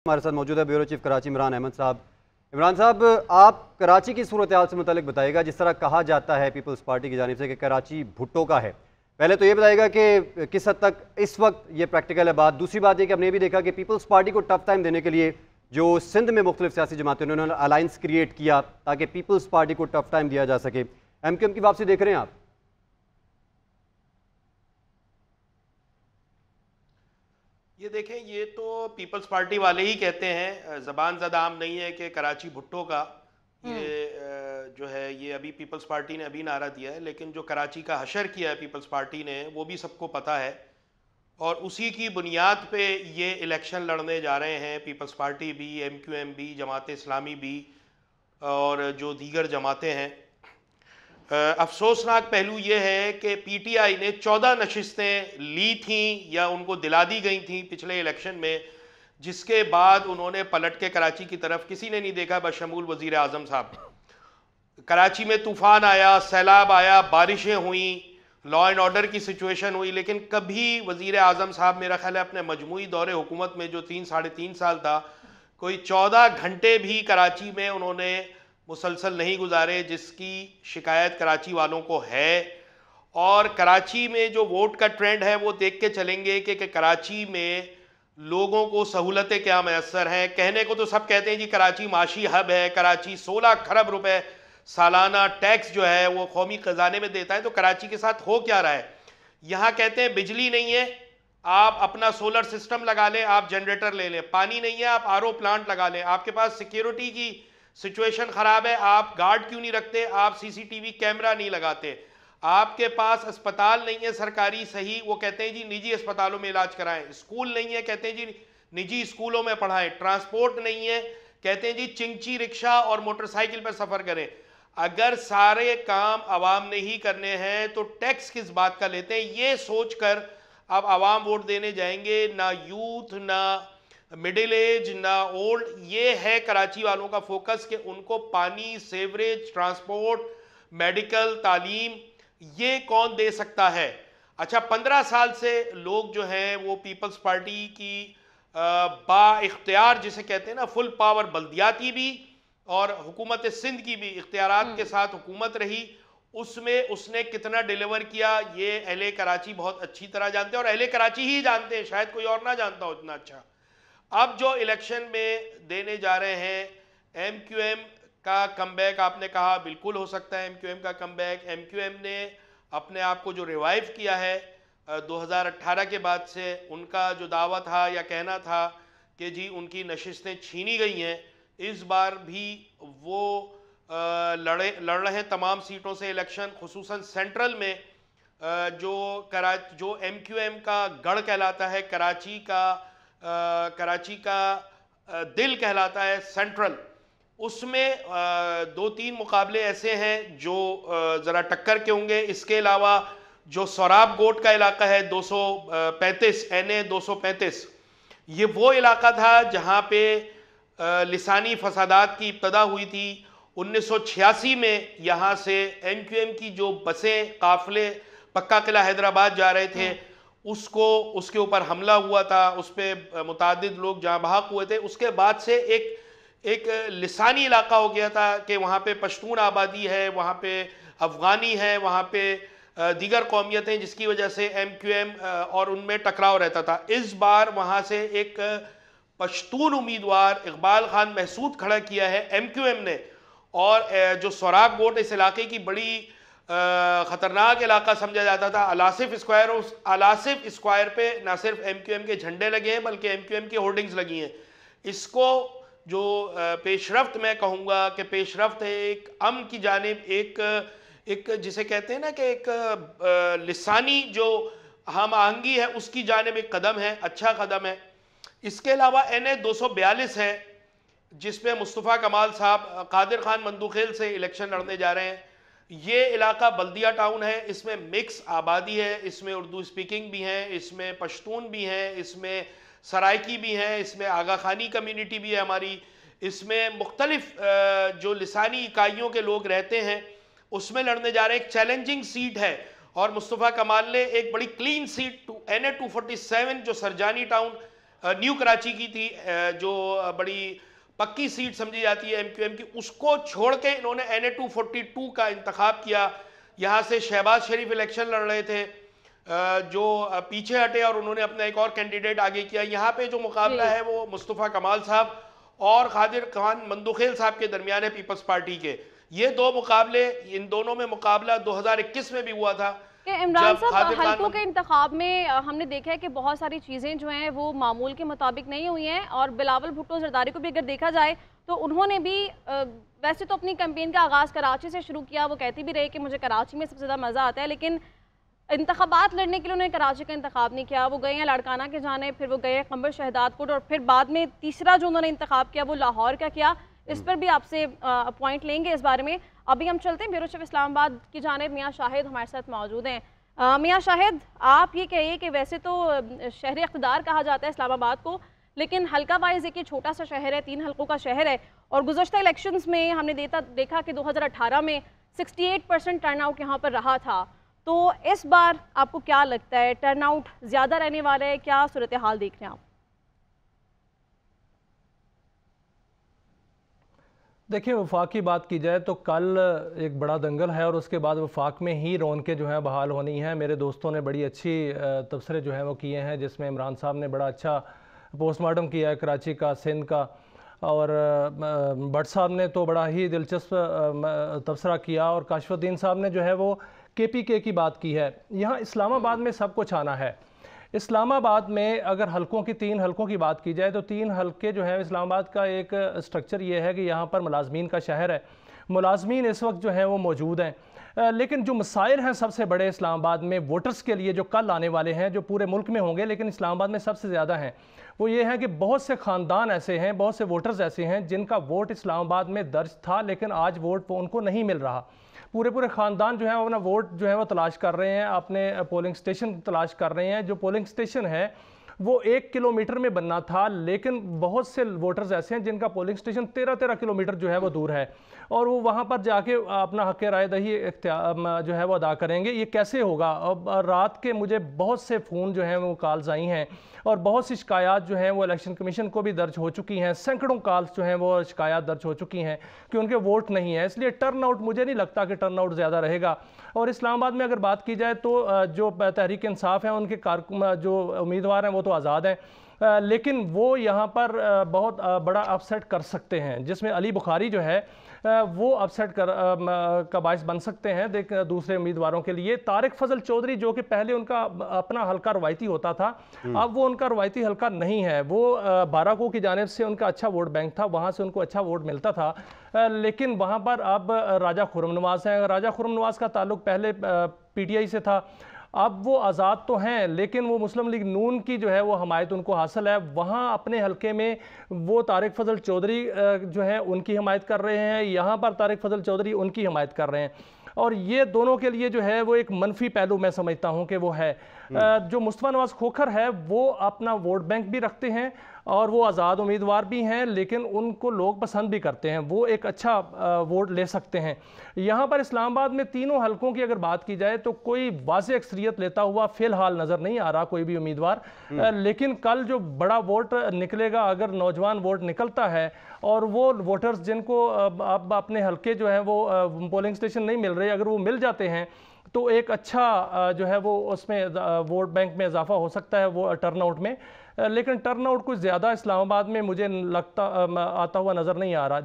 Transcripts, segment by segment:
हमारे साथ मौजूद है ब्यूरो चीफ कराची इमरान अहमद साहब। इमरान साहब, आप कराची की सूरत हाल से मुतालिक बताइएगा। जिस तरह कहा जाता है पीपल्स पार्टी की जानिब से कि कराची भुट्टो का है, पहले तो ये बताइएगा कि किस हद तक इस वक्त ये प्रैक्टिकल है बात। दूसरी बात ये कि हमने ये भी देखा कि पीपल्स पार्टी को टफ टाइम देने के लिए जो सिंध में मुख्तलिफ सियासी जमातें उन्होंने अलायंस क्रिएट किया ताकि पीपल्स पार्टी को टफ टाइम दिया जा सके। MQM की वापसी देख रहे हैं आप? ये देखें, ये तो पीपल्स पार्टी वाले ही कहते हैं, ज़बान ज़दा आम नहीं है कि कराची भुट्टो का। ये जो है ये अभी पीपल्स पार्टी ने अभी नारा दिया है, लेकिन जो कराची का हशर किया है पीपल्स पार्टी ने वो भी सबको पता है और उसी की बुनियाद पे ये इलेक्शन लड़ने जा रहे हैं। पीपल्स पार्टी भी, MQM भी, जमात इस्लामी भी और जो दीगर जमातें हैं। अफसोसनाक पहलू ये है कि PTI ने 14 नशिस्तें ली थीं या उनको दिला दी गई थीं पिछले इलेक्शन में, जिसके बाद उन्होंने पलट के कराची की तरफ किसी ने नहीं देखा बशमूल वज़ीर आज़म साहब। कराची में तूफ़ान आया, सैलाब आया, बारिशें हुई, लॉ एंड ऑर्डर की सिचुएशन हुई, लेकिन कभी वज़ीर आज़म साहब मेरा ख्याल है अपने मजमूई दौरे हुकूमत में जो 3-3.5 साल था, कोई 14 घंटे भी कराची में उन्होंने मुसलसल नहीं गुजारे, जिसकी शिकायत कराची वालों को है। और कराची में जो वोट का ट्रेंड है वो देख के चलेंगे कि कराची में लोगों को सहूलतें क्या मैसर हैं। कहने को तो सब कहते हैं जी कराची माशी हब है, कराची 16 खरब रुपए सालाना टैक्स जो है वो कौमी खजाने में देता है, तो कराची के साथ हो क्या रहा है। यहाँ कहते हैं बिजली नहीं है, आप अपना सोलर सिस्टम लगा लें, आप जनरेटर ले लें। पानी नहीं है, आप RO प्लांट लगा लें। आपके पास सिक्योरिटी की सिचुएशन खराब है, आप गार्ड क्यों नहीं रखते, आप CCTV कैमरा नहीं लगाते। आपके पास अस्पताल नहीं है सरकारी सही, वो कहते हैं जी निजी अस्पतालों में इलाज कराएं। स्कूल नहीं है, कहते हैं जी निजी स्कूलों में पढ़ाएं। ट्रांसपोर्ट नहीं है, कहते हैं जी चिंची रिक्शा और मोटरसाइकिल पर सफर करें। अगर सारे काम आवाम ने ही करने हैं तो टैक्स किस बात का लेते हैं। ये सोचकर अब आवाम वोट देने जाएंगे, ना यूथ, ना मिडिल एज, ना ओल्ड। ये है कराची वालों का फोकस कि उनको पानी, सेवरेज, ट्रांसपोर्ट, मेडिकल, तालीम ये कौन दे सकता है। अच्छा, 15 साल से लोग जो हैं वो पीपल्स पार्टी की बा इख्तियार जिसे कहते हैं ना, फुल पावर बल्दियाती भी और हुकूमत सिंध की भी इख्तियारात के साथ हुकूमत रही। उसमें उसने कितना डिलीवर किया ये अहले कराची बहुत अच्छी तरह जानते हैं और अहले कराची ही जानते हैं, शायद कोई और ना जानता हो इतना अच्छा। अब जो इलेक्शन में देने जा रहे हैं, MQM का कमबैक आपने कहा बिल्कुल हो सकता है। MQM का कमबैक, MQM ने अपने आप को जो रिवाइव किया है 2018 के बाद से, उनका जो दावा था या कहना था कि जी उनकी नशिस्तें छीनी गई हैं, इस बार भी वो लड़ रहे हैं तमाम सीटों से इलेक्शन, खुसूसन सेंट्रल में जो MQM का गढ़ कहलाता है, कराची का दिल कहलाता है सेंट्रल। उसमें 2-3 मुकाबले ऐसे हैं जो ज़रा टक्कर के होंगे। इसके अलावा जो सोराब गोट का इलाका है 235 NA 235, ये वो इलाका था जहाँ पे लिसानी फसादात की इब्तदा हुई थी। 1986 में यहाँ से MQM की जो बसें काफिले पक्का किला हैदराबाद जा रहे थे, उसके ऊपर हमला हुआ था, उस पर मुतादिद लोग जहाँ बहक हुए थे। उसके बाद से एक लिसानी इलाका हो गया था कि वहाँ पे पश्तून आबादी है, वहाँ पे अफ़गानी है, वहाँ पे दीगर कौमियतें, जिसकी वजह से MQM और उनमें टकराव रहता था। इस बार वहाँ से एक पश्तून उम्मीदवार इकबाल खान महसूद खड़ा किया है MQM ने। और जो सोराब गोट इस इलाके की बड़ी ख़तरनाक इलाका समझा जाता था, अलासिफ स्क्वायर, उस अलासिफ स्क्वायर पे ना सिर्फ MQM के झंडे लगे हैं बल्कि MQM की होर्डिंग्स लगी हैं। इसको जो पेशरफ्त मैं कहूँगा कि पेशरफ्त है एक अमन की जानिब, एक जिसे कहते हैं ना कि एक लिसानी जो हम आहंगी है उसकी जानिब एक कदम है, अच्छा कदम है। इसके अलावा NA 242 है जिसमें मुस्तफ़ा कमाल साहब कादिर खान मंदूखेल से इलेक्शन लड़ने जा रहे हैं। ये इलाका बल्दिया टाउन है, इसमें मिक्स आबादी है, इसमें उर्दू स्पीकिंग भी हैं, इसमें पश्तून भी हैं, इसमें सराइकी भी हैं, इसमें आगा खानी कम्युनिटी भी है हमारी, इसमें मुख्तलिफ जो लिसानी इकाइयों के लोग रहते हैं उसमें लड़ने जा रहे हैं। एक चैलेंजिंग सीट है और मुस्तफ़ा कमाल ने एक बड़ी क्लीन सीट NA 247 जो सरजानी टाउन न्यू कराची की थी, जो बड़ी पक्की सीट समझी जाती है एमक्यूएम की, उसको छोड़ के इन्होंने NA 242 का इंतखाब किया। यहाँ से शहबाज शरीफ इलेक्शन लड़ रहे थे, जो पीछे हटे और उन्होंने अपना एक और कैंडिडेट आगे किया। यहाँ पे जो मुकाबला है वो मुस्तफ़ा कमाल साहब और खादिर खान मंदुखेल साहब के दरमियान है पीपल्स पार्टी के। ये दो मुकाबले, इन दोनों में मुकाबला 2021 में भी हुआ था कि इमरान साहब हल्कों के इंतखाब में हमने देखा है कि बहुत सारी चीज़ें जो हैं वो मामूल के मुताबिक नहीं हुई हैं। और बिलावल भुट्टो जरदारी को भी अगर देखा जाए तो उन्होंने भी वैसे तो अपनी कैंपेन का आगाज़ कराची से शुरू किया। वो कहती भी रहे कि मुझे कराची में सबसे ज़्यादा मज़ा आता है, लेकिन इंतखाबात लड़ने के लिए उन्होंने कराची का इंतखाब नहीं किया। वो गए हैं लाड़काना के जाने, फिर वो गए हैं कंबर शहदादपुर, और फिर बाद में तीसरा जो उन्होंने इंतखाब किया वो लाहौर का किया। इस पर भी आपसे पॉइंट लेंगे इस बारे में। अभी हम चलते हैं ब्यूरो चीफ इस्लामाबाद की जानिब। मियाँ शाहिद हमारे साथ मौजूद हैं। मियाँ शाहिद, आप ये कहिए कि वैसे तो शहर इक़्तिदार कहा जाता है इस्लामाबाद को, लेकिन हल्का वाइज एक छोटा सा शहर है, 3 हल्कों का शहर है, और गुज़श्ता इलेक्शंस में हमने देखा कि 2018 में 68% टर्नआउट यहाँ पर रहा था। तो इस बार आपको क्या लगता है, टर्नआउट ज़्यादा रहने वाला है? क्या सूरत हाल देख रहे हैं आप? देखिए, वफाक की बात की जाए तो कल एक बड़ा दंगल है और उसके बाद वफाक में ही रौनकें जो है बहाल होनी है। मेरे दोस्तों ने बड़ी अच्छी तबसरे जो है वो किए हैं, जिसमें इमरान साहब ने बड़ा अच्छा पोस्टमार्टम किया है कराची का, सिंध का, और भट्ट साहब ने तो बड़ा ही दिलचस्प तबसरा किया, और काशफुद्दीन साहब ने जो है वो KPK की बात की है। यहाँ इस्लामाबाद में सब कुछ आना है। इस्लामाबाद में अगर हलकों की 3 हलकों की बात की जाए तो 3 हलके जो हैं, इस्लामाबाद का एक स्ट्रक्चर ये है कि यहाँ पर मुलाजमीन का शहर है। मुलाजमीन इस वक्त जो हैं वो मौजूद हैं, लेकिन जो मसाइल हैं सबसे बड़े इस्लामाबाद में वोटर्स के लिए जो कल आने वाले हैं, जो पूरे मुल्क में होंगे लेकिन इस्लामाबाद में सबसे ज़्यादा हैं, वो ये है कि बहुत से ख़ानदान ऐसे हैं, बहुत से वोटर्स ऐसे हैं जिनका वोट इस्लामाबाद में दर्ज था लेकिन आज वोट उनको नहीं मिल रहा। पूरे ख़ानदान जो है अपना वोट जो है वो तलाश कर रहे हैं, अपने पोलिंग स्टेशन तलाश कर रहे हैं। जो पोलिंग स्टेशन है वो 1 किलोमीटर में बनना था, लेकिन बहुत से वोटर्स ऐसे हैं जिनका पोलिंग स्टेशन 13 किलोमीटर जो है वो दूर है, और वो वहाँ पर जाके अपना हक़ राय दही जो है वो अदा करेंगे। ये कैसे होगा? अब रात के मुझे बहुत से फ़ोन जो हैं वो कॉल्स आई हैं, और बहुत सी शिकायत जो हैं वो इलेक्शन कमीशन को भी दर्ज हो चुकी हैं। सैकड़ों कॉल्स जो हैं वो शिकायत दर्ज हो चुकी हैं कि उनके वोट नहीं है। इसलिए टर्नआउट, मुझे नहीं लगता कि टर्नआउट ज़्यादा रहेगा। और इस्लामाबाद में अगर बात की जाए तो जो तहरीक इंसाफ है उनके जो उम्मीदवार हैं वो तो आज़ाद हैं, लेकिन वो यहाँ पर बहुत बड़ा अपसेट कर सकते हैं, जिसमें अली बुखारी जो है वो अपसेट का बायस बन सकते हैं दूसरे उम्मीदवारों के लिए। तारिक फजल चौधरी जो कि पहले उनका अपना हल्का रवायती होता था, अब वो उनका रवायती हल्का नहीं है। वो बाराको की जानिब से उनका अच्छा वोट बैंक था, वहाँ से उनको अच्छा वोट मिलता था, लेकिन वहाँ पर अब राजा खुर्रम नवाज़ हैं। राजा खुर्रम नवाज़ का ताल्लुक पहले PTI से था, अब वो आज़ाद तो हैं लेकिन वो मुस्लिम लीग नून की जो है वो हमायत उनको हासिल है। वहाँ अपने हलके में वो तारिक फजल चौधरी जो है उनकी हमायत कर रहे हैं, यहाँ पर तारिक फजल चौधरी उनकी हमायत कर रहे हैं, और ये दोनों के लिए जो है वो एक मनफी पहलू मैं समझता हूँ कि वो है। जो मुस्तफ़ा नवाज़ खोखर है वो अपना वोट बैंक भी रखते हैं और वो आज़ाद उम्मीदवार भी हैं, लेकिन उनको लोग पसंद भी करते हैं, वो एक अच्छा वोट ले सकते हैं। यहाँ पर इस्लामाबाद में तीनों हलकों की अगर बात की जाए तो कोई वाज़ेह अक्सरियत लेता हुआ फ़िलहाल नज़र नहीं आ रहा कोई भी उम्मीदवार, लेकिन कल जो बड़ा वोट निकलेगा, अगर नौजवान वोट निकलता है और वो वोटर्स जिनको अब अपने हलके जो है वो पोलिंग स्टेशन नहीं मिल रहे, अगर वो मिल जाते हैं तो एक अच्छा जो है वो उसमें वोट बैंक में इजाफा हो सकता है वो टर्नआउट में। लेकिन टर्नआउट कुछ ज़्यादा इस्लामाबाद में मुझे लगता आता हुआ नज़र नहीं आ रहा।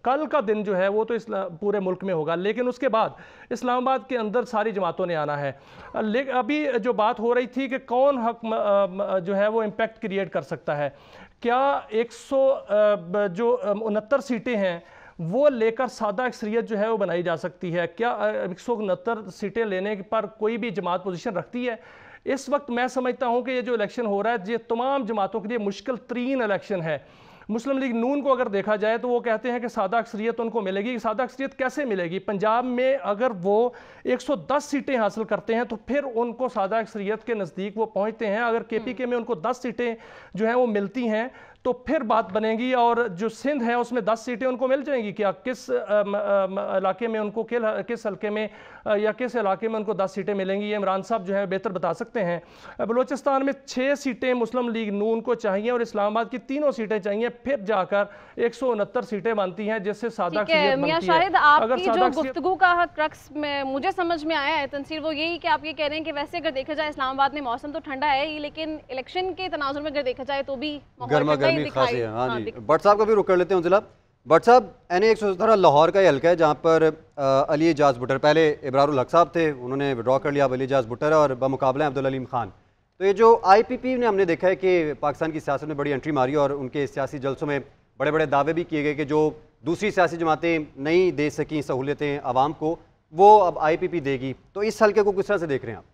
कल का दिन जो है वो तो पूरे मुल्क में होगा, लेकिन उसके बाद इस्लामाबाद के अंदर सारी जमातों ने आना है। लेकिन अभी जो बात हो रही थी कि कौन हक जो है वो इम्पैक्ट क्रिएट कर सकता है, क्या 169 सीटें हैं वो लेकर सादा अक्सरियत जो है वो बनाई जा सकती है? क्या 169 सीटें लेने पर कोई भी जमात पोजीशन रखती है? इस वक्त मैं समझता हूं कि ये जो इलेक्शन हो रहा है ये तमाम जमातों के लिए मुश्किल तरीन इलेक्शन है। मुस्लिम लीग नून को अगर देखा जाए तो वो कहते हैं कि सादा अक्सरियत उनको मिलेगी। सादा अक्सरियत कैसे मिलेगी? पंजाब में अगर वो 110 सीटें हासिल करते हैं तो फिर उनको सादा अक्सरियत के नज़दीक वो पहुंचते हैं। अगर KPK में उनको 10 सीटें जो हैं वो मिलती हैं तो फिर बात बनेगी। और जो सिंध है उसमें 10 सीटें उनको मिल जाएंगी क्या? किस इलाके में उनको, किस हल्के में या किस इलाके में उनको 10 सीटें मिलेंगी, ये इमरान साहब जो है बेहतर बता सकते हैं। बलूचिस्तान में 6 सीटें मुस्लिम लीग नून को चाहिए और इस्लामाबाद की 3 सीटें चाहिए, फिर जाकर 169 सीटें बनती हैं, जिससे सादा मियां शाहिद, आपकी जो गुफ्तगू का क्रक्स में मुझे समझ में आया है तंसीर, वो यही कि आप ये कह रहे हैं कि वैसे अगर देखा जाए इस्लामाबाद में मौसम तो ठंडा है ही, लेकिन इलेक्शन के तनाजुर में अगर देखा जाए तो भी गर्मा गर्मी खासी है। हाँ जी, भट्ट साहब का भी रुक कर लेते हैं जिला। भट्ट साहब, NA 117 लाहौर का ये हल्का है जहाँ पर अली एजाज भुट्टर, पहले इब्रारुल हक साहब थे, उन्होंने विड्रॉ कर लिया, अब अली एजाज भुट्टर और बमुकाबला अब्दुल अलीम खान। तो ये जो IPP ने हमने देखा है कि पाकिस्तान की सियासत में बड़ी एंट्री मारी और उनके सियासी जलसों में बड़े बड़े दावे भी किए गए कि जो दूसरी सियासी जमातें नहीं दे सकी सहूलियतें आवाम को, वो अब IPP देगी। तो इस हल्के को किस तरह से देख रहे हैं आप?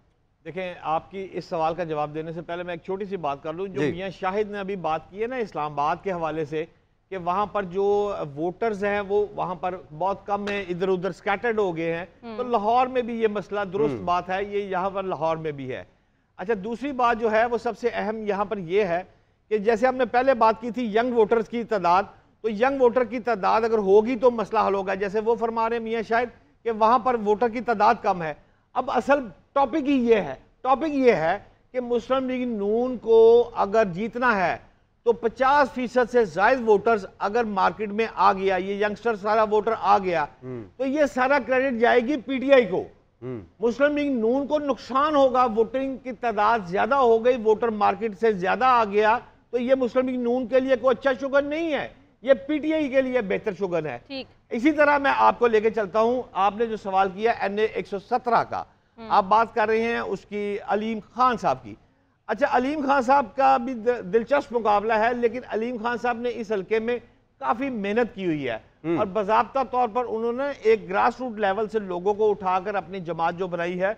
देखें, आपकी इस सवाल का जवाब देने से पहले मैं एक छोटी सी बात कर लूँ। जो मियां शाहिद ने अभी बात की है ना इस्लामाबाद के हवाले से, कि वहाँ पर जो वोटर्स हैं वो वहाँ पर बहुत कम है, इधर उधर स्कैटर्ड हो गए हैं, तो लाहौर में भी ये मसला दुरुस्त बात है, ये यहाँ पर लाहौर में भी है। अच्छा, दूसरी बात जो है वो सबसे अहम यहाँ पर ये है कि जैसे हमने पहले बात की थी यंग वोटर्स की तादाद, तो यंग वोटर की तादाद अगर होगी तो मसला हल होगा। जैसे वो फरमा रहे हैं मियां शाहिद कि वहाँ पर वोटर की तादाद कम है। अब असल टॉपिक ही ये है, टॉपिक ये है कि मुस्लिम लीग नून को अगर जीतना है तो 50% से ज्यादा वोटर्स अगर मार्केट में आ गया, ये यंगस्टर सारा वोटर आ गया, तो ये सारा क्रेडिट जाएगी PTI को। मुस्लिम लीग नून को नुकसान होगा, वोटिंग की तादाद ज्यादा हो गई, वोटर मार्केट से ज्यादा आ गया, तो ये मुस्लिम लीग नून के लिए कोई अच्छा शुगर नहीं है, ये PTI के लिए बेहतर शुगर है। इसी तरह मैं आपको लेके चलता हूं, आपने जो सवाल किया NA 117 का, आप बात कर रहे हैं उसकी अलीम खान साहब की। अच्छा, अलीम खान साहब का भी दिलचस्प मुकाबला है, लेकिन अलीम खान साहब ने इस हल्के में काफी मेहनत की हुई है और बाज़ाब्ता तौर पर उन्होंने एक ग्रास रूट लेवल से लोगों को उठाकर अपनी जमात जो बनाई है